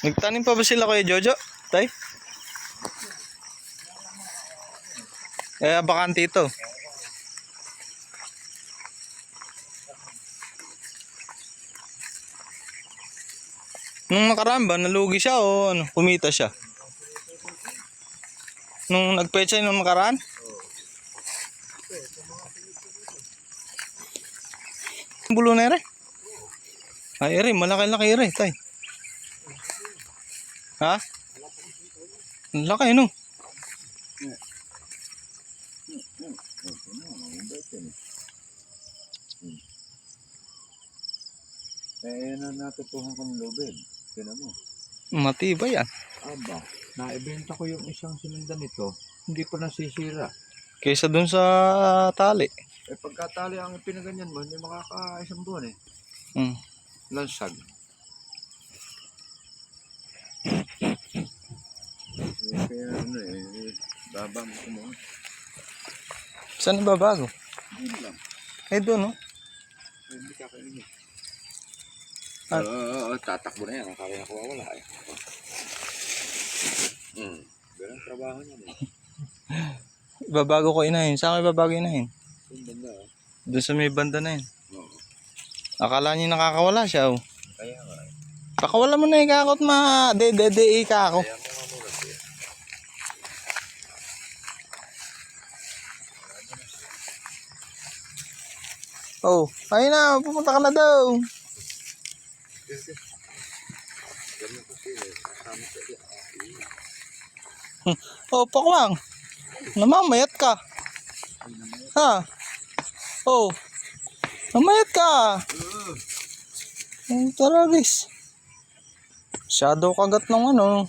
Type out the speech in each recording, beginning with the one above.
Nagtanim pa ba sila Kuya Jojo? Tay? Bakante ito. Nung nakaraan ba, nalugi siya o ano, kumita siya? Nung nagpetsa nung nakaraan? Bulo na ere. Ay ere, malaki-laki ere, tay. Ha? Laki no? Natutuhan kong lubid. Tinan mo. Matibay yan. Aba, naibenta ko yung isang silindan nito. Hindi pa nasisira. Kaysa dun sa tali. Pagkatali ang pinaganyan mo, hindi makaka-isang buwan eh. Hmm. Lansag. Kaya babang ko mo. Saan babago? Hindi lang. Doon no? Hindi ka kainin. At Tatakbo na yan. Ang kaya nakuha wala eh. Ganang trabaho niya eh. Babago ko inahin. Saan kayo babago inahin? Yung banda oh. Doon sa may banda na yun. Oo. Akala niyo nakakawala siya oh. Kaya nga eh. Pakawala mo na ikakot ikako. Kaya mo mamulat eh. Oh, ayun na, pupunta ka na daw. Ganyan kasi eh. Kasama sa iya. Oh, pakwang. Namamayat ka. Ha? Oh. Namayat ka. Ang taragis. Shadow kagat ng ano.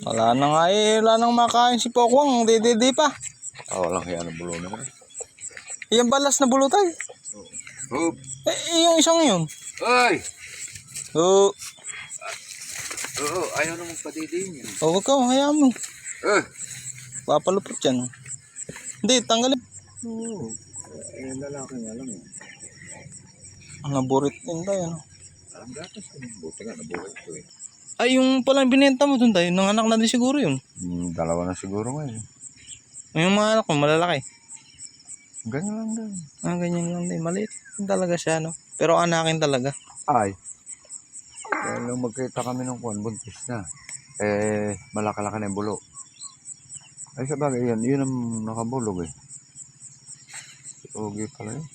Wala na nga wala nang makain si Pokwang. Di pa. Walang kaya ng bulo na rin. Yung balas na bulutay. Oh. Yung isang yun. Ay! Oo. Oo, ayaw na mong padidiin yan. Huwag ka, hayaan mo. Papalupot yan. Hindi, tanggalin. Oo. Lalaki nga lang eh. Ang naburit din tayo, no? Ang gatas ko. Buti nga, nabuhay ko eh. Ay, yung palang binenta mo dun tayo, nanganak na din siguro yun. Dalawa na siguro ngayon. Yung mga anak mo, malalaki. Ganyan lang din. Ganyan lang din. Maliit talaga siya, no? Pero anakin talaga. Ay. Kaya nung magkita kami ng kuwan, buntis na. Malaki-laki na yung bulo. Ay, sabagay yan. Yun ang nakabulog eh. Ugi pala eh.